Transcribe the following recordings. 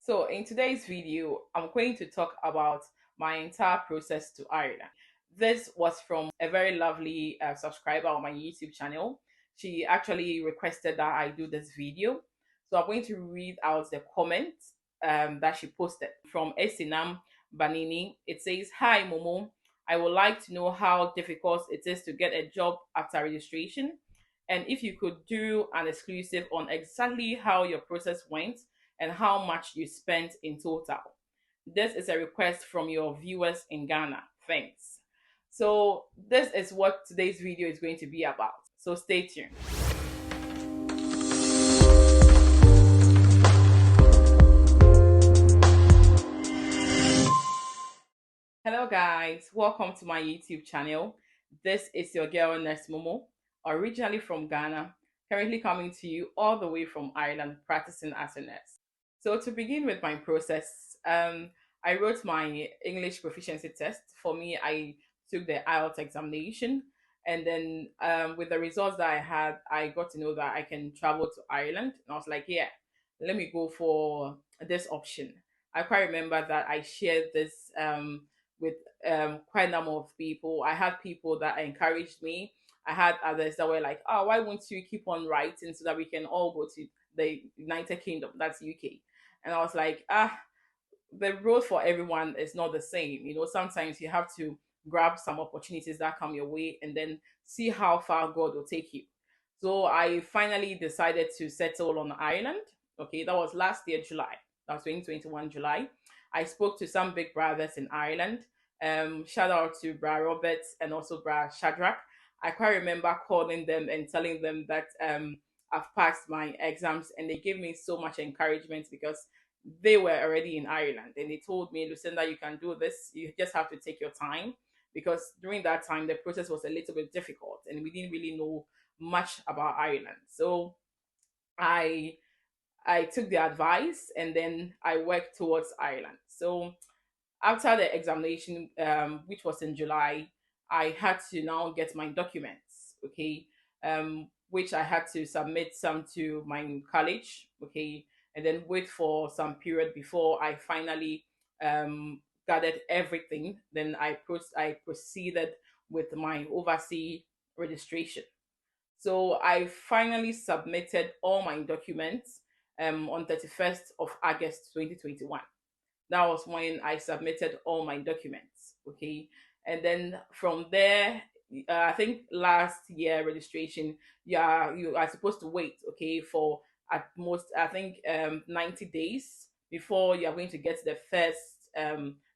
So in today's video, I'm going to talk about my entire process to Ireland. This was from a very lovely subscriber on my YouTube channel. She actually requested that I do this video. So I'm going to read out the comment that she posted from Esinam Banini. It says, "Hi Momo, I would like to know how difficult it is to get a job after registration, and if you could do an exclusive on exactly how your process went and how much you spent in total. This is a request from your viewers in Ghana. Thanks." So, this is what today's video is going to be about. So, stay tuned. Hello, guys. Welcome to my YouTube channel. This is your girl, Nurse Momo, originally from Ghana, currently coming to you all the way from Ireland, practicing as a nurse. So, to begin with my process, I wrote my English proficiency test. For me, I took the IELTS examination, and then with the results that I had, I got to know that I can travel to Ireland. And I was like, yeah, let me go for this option. I quite remember that I shared this with quite a number of people. I had people that encouraged me. I had others that were like, "Oh, why won't you keep on writing so that we can all go to the United Kingdom, that's UK?" And I was like, the road for everyone is not the same. Sometimes you have to grab some opportunities that come your way and then see how far God will take you. So I finally decided to settle on Ireland. Okay, that was last year, July. That was 2021, July. I spoke to some big brothers in Ireland. Shout out to Bra Robert and also Bra Shadrach. I quite remember calling them and telling them that I've passed my exams, and they gave me so much encouragement because they were already in Ireland, and they told me, Lucinda, you can do this. You just have to take your time, because during that time the process was a little bit difficult and we didn't really know much about Ireland. So I I took the advice and then I worked towards Ireland. So after the examination, which was in July, I had to now get my documents, okay, which I had to submit some to my college, okay, and then wait for some period before I finally gathered everything. Then I proceeded with my overseas registration. So I finally submitted all my documents on 31st of August 2021. That was when I submitted all my documents. Okay. And then from there, I think last year registration, yeah, you are supposed to wait, okay, for at most, I think 90 days before you are going to get the first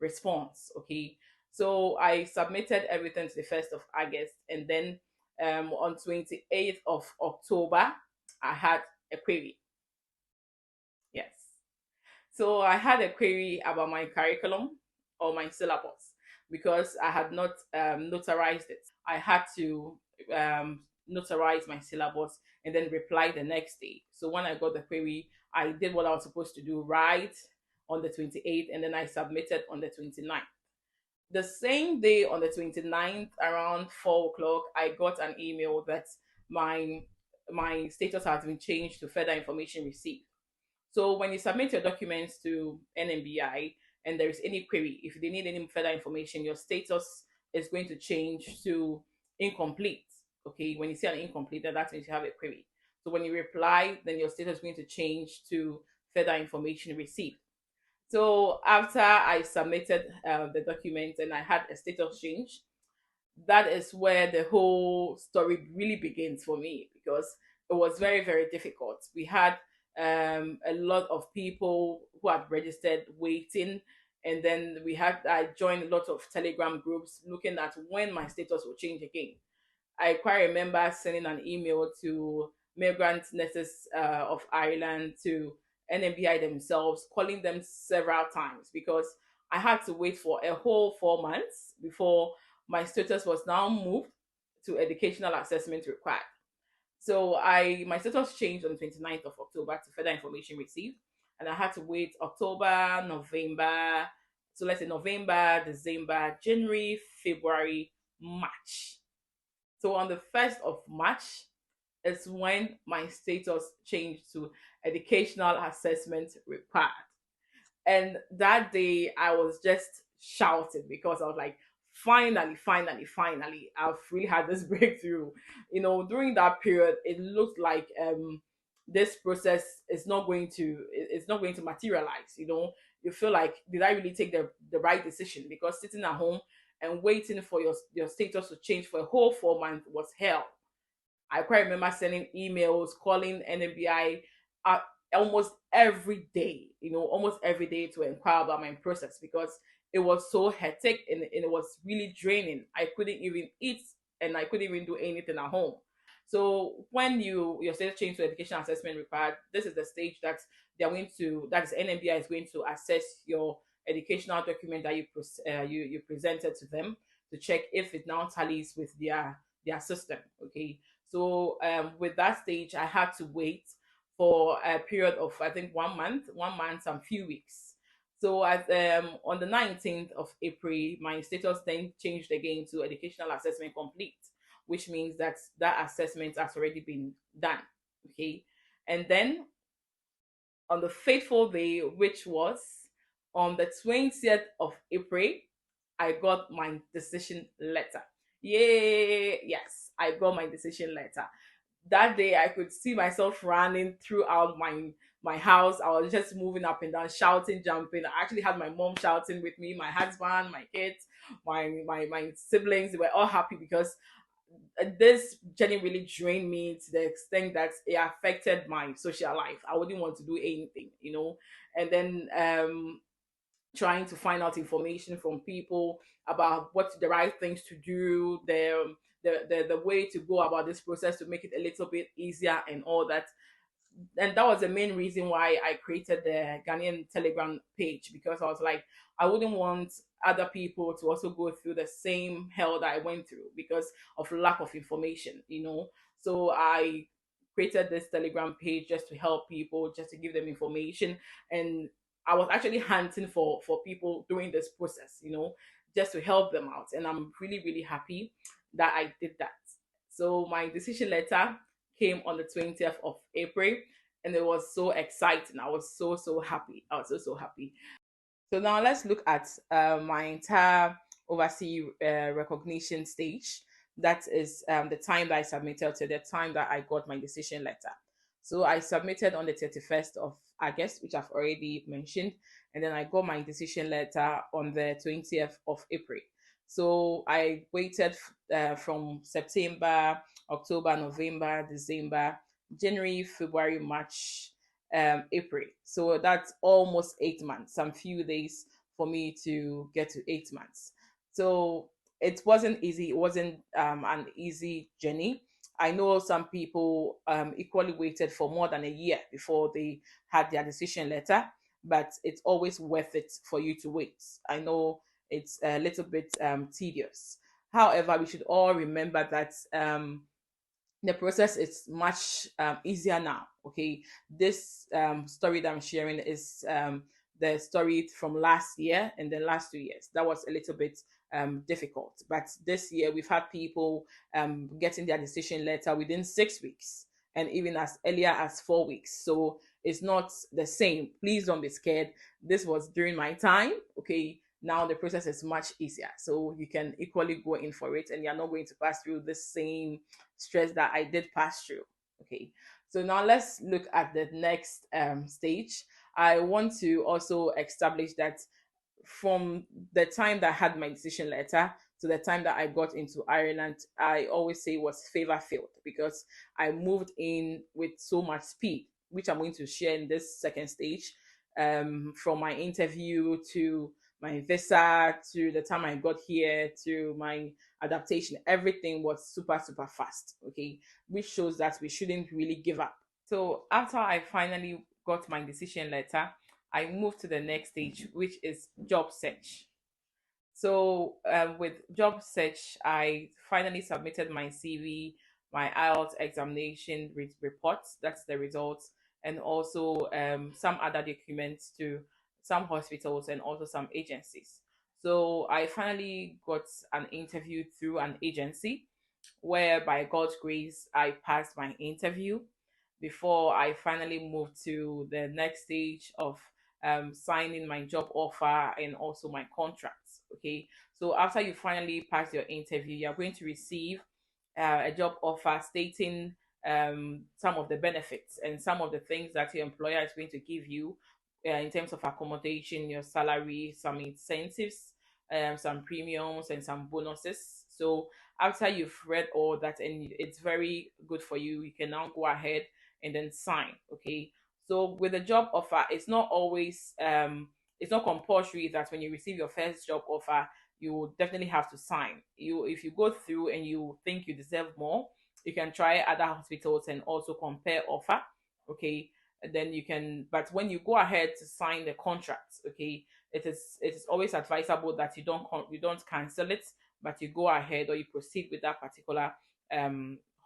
response. Okay. So I submitted everything to the 1st of August, and then on 28th of October, I had a query. Yes. So I had a query about my curriculum or my syllabus because I had not notarized it. I had to notarize my syllabus and then reply the next day. So when I got the query, I did what I was supposed to do right on the 28th, and then I submitted on the 29th. The same day on the 29th around 4 o'clock, I got an email that my my status has been changed to further information received. So when you submit your documents to NMBI and there is any query, if they need any further information, your status is going to change to incomplete. Okay, when you see an incomplete, that means you have a query. So when you reply, then your status is going to change to further information received. So after I submitted the document and I had a status change, that is where the whole story really begins for me, because it was very, very difficult. We had a lot of people who had registered waiting, and then I joined a lot of Telegram groups looking at when my status will change again. I quite remember sending an email to migrant nurses of Ireland, to NMBI themselves, calling them several times because I had to wait for a whole 4 months before my status was now moved to educational assessment required. So my status changed on the 29th of October to further information received, and I had to wait October, November. So let's say November, December, January, February, March. So on the 1st of March is when my status changed to educational assessment required. And that day I was just shouting because I was like, finally, finally, finally, I've really had this breakthrough. During that period, it looked like this process is not going to it's not going to materialize. You feel like, did I really take the right decision? Because sitting at home and waiting for your status to change for a whole 4 months was hell. I quite remember sending emails, calling NMBI uh, almost every day, almost every day, to inquire about my process, because it was so hectic, and it was really draining. I couldn't even eat, and I couldn't even do anything at home. So when your status change to education assessment required, this is the stage that is NMBI is going to assess your educational document that you presented to them, to check if it now tallies with their system. Okay, so with that stage, I had to wait for a period of, I think, 1 month and few weeks. So on the 19th of April, my status then changed again to educational assessment complete, which means that that assessment has already been done. Okay, and then on the fateful day, which was on the 20th of April, I got my decision letter. Yay! Yes, I got my decision letter. That day I could see myself running throughout my house. I was just moving up and down, shouting, jumping. I actually had my mom shouting with me, my husband, my kids, my siblings. They were all happy because this journey really drained me to the extent that it affected my social life. I wouldn't want to do anything. And then trying to find out information from people about what the right things to do, the way to go about this process to make it a little bit easier and all that. And that was the main reason why I created the Ghanaian Telegram page, because I was like, I wouldn't want other people to also go through the same hell that I went through because of lack of information. So I created this Telegram page just to help people, just to give them information. And I was actually hunting for people during this process, just to help them out. And I'm really, really happy that I did that. So my decision letter came on the 20th of April, and it was so exciting. I was so, so happy. I was so, so happy. So now let's look at my entire overseas recognition stage. That is the time that I submitted to the time that I got my decision letter. So I submitted on the 31st of August, which I've already mentioned, and then I got my decision letter on the 20th of April. So I waited from September, October, November, December, January, February, March, April. So that's almost 8 months, some few days for me to get to 8 months. So it wasn't easy. It wasn't an easy journey. I know some people equally waited for more than a year before they had their decision letter, but it's always worth it for you to wait. I know it's a little bit tedious. However, we should all remember that the process is much easier now. Okay, this story that I'm sharing is the story from last year and the last 2 years. That was a little bit difficult, but this year we've had people getting their decision letter within 6 weeks, and even as earlier as 4 weeks. So it's not the same. Please don't be scared. This was during my time. Okay, now the process is much easier, so you can equally go in for it, and you're not going to pass through the same stress that I did pass through. Okay, so now let's look at the next stage. I want to also establish that from the time that I had my decision letter to the time that I got into Ireland, I always say was favor filled, because I moved in with so much speed, which I'm going to share in this second stage. From my interview to my visa to the time I got here to my adaptation, everything was super, super fast. Okay, which shows that we shouldn't really give up. So after I finally got my decision letter, I moved to the next stage, which is job search. So with job search, I finally submitted my CV, my IELTS examination reports, that's the results, and also some other documents to some hospitals and also some agencies. So I finally got an interview through an agency where, by God's grace, I passed my interview before I finally moved to the next stage of signing my job offer and also my contracts. Okay, so after you finally pass your interview, you're going to receive a job offer stating some of the benefits and some of the things that your employer is going to give you in terms of accommodation, your salary, some incentives, some premiums, and some bonuses. So after you've read all that and it's very good for you, you can now go ahead and then sign. Okay. So with a job offer, it's not compulsory that when you receive your first job offer, you will definitely have to sign. You If you go through and you think you deserve more, you can try other hospitals and also compare offer. Okay. And then you can, but when you go ahead to sign the contract, okay, it is always advisable that you don't cancel it, but you go ahead or you proceed with that particular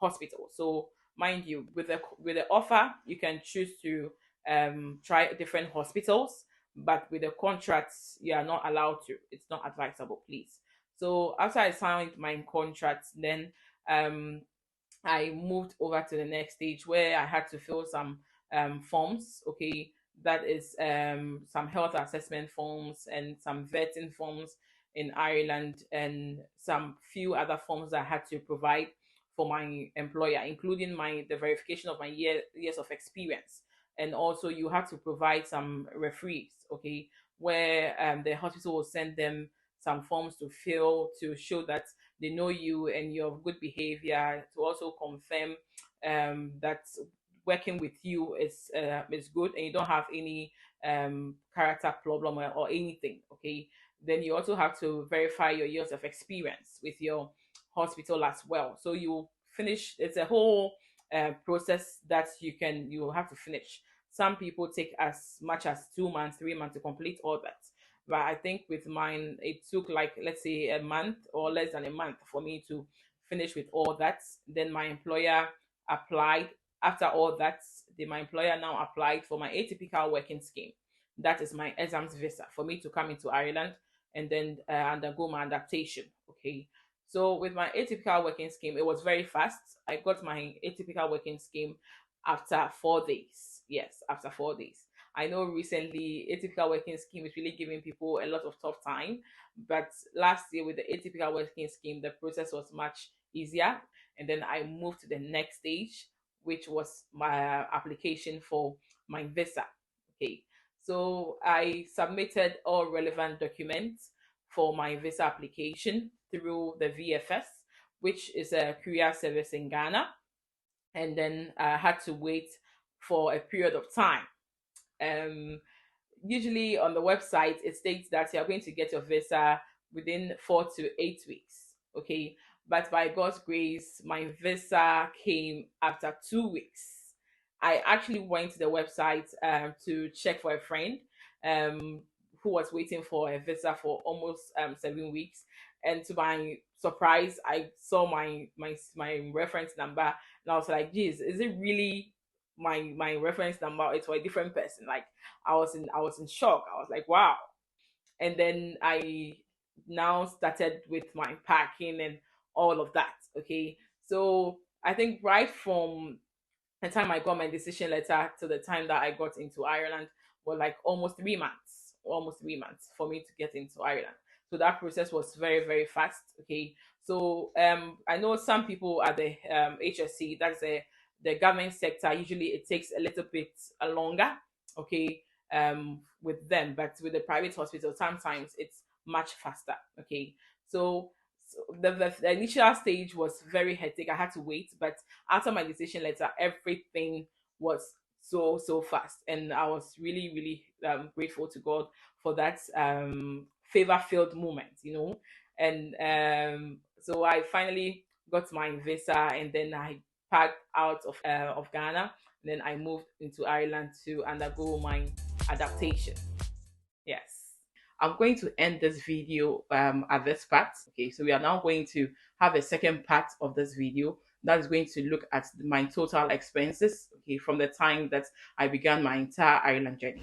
hospital. So mind you, with the offer, you can choose to try different hospitals, but with the contracts, you are not allowed to. It's not advisable, please. So after I signed my contract, then um I moved over to the next stage where I had to fill some forms. Okay, that is some health assessment forms and some vetting forms in Ireland, and some few other forms that I had to provide for my employer, including the verification of my years of experience. And also, you have to provide some referees. Okay, where the hospital will send them some forms to fill to show that they know you and you're of good behavior, to also confirm that working with you is good and you don't have any character problem or anything. Okay, then you also have to verify your years of experience with your hospital as well. So you finish. It's a whole process that you will have to finish. Some people take as much as 2 months, 3 months to complete all that. But I think with mine, it took like, let's say, a month or less than a month for me to finish with all that. Then my employer applied. After all that, my employer now applied for my atypical working scheme. That is my exams visa for me to come into Ireland and then undergo my adaptation. Okay. So with my atypical working scheme, it was very fast. I got my atypical working scheme after 4 days. Yes, after 4 days. I know recently atypical working scheme is really giving people a lot of tough time, but last year with the atypical working scheme, the process was much easier. And then I moved to the next stage, which was my application for my visa. Okay, so I submitted all relevant documents for my visa application through the VFS, which is a courier service in Ghana, and then I had to wait for a period of time. um Usually on the website it states that you're going to get your visa within 4 to 8 weeks. Okay, but by God's grace my visa came after 2 weeks. I actually went to the website to check for a friend um who was waiting for a visa for almost 7 weeks, and to my surprise I saw my reference number, and I was like, geez, is it really my reference number? It's for a different person. Like, I was in shock. I was like, wow. And then I now started with my packing and all of that. Okay, so I think right from the time I got my decision letter to the time that I got into Ireland was like almost 3 months for me to get into Ireland. So that process was very, very fast. Okay. So I know some people at the HSC, that's the government sector, usually it takes a little bit longer, okay, with them, but with the private hospital, sometimes it's much faster. Okay. So the initial stage was very hectic. I had to wait, but after my decision letter, everything was so fast, and I was really really grateful to God for that favor filled moment, and so I finally got my visa, and then I packed out of Ghana, and then I moved into Ireland to undergo my adaptation. Yes. I'm going to end this video at this part. Okay, so we are now going to have a second part of this video that is going to look at my total expenses, okay, from the time that I began my entire Ireland journey.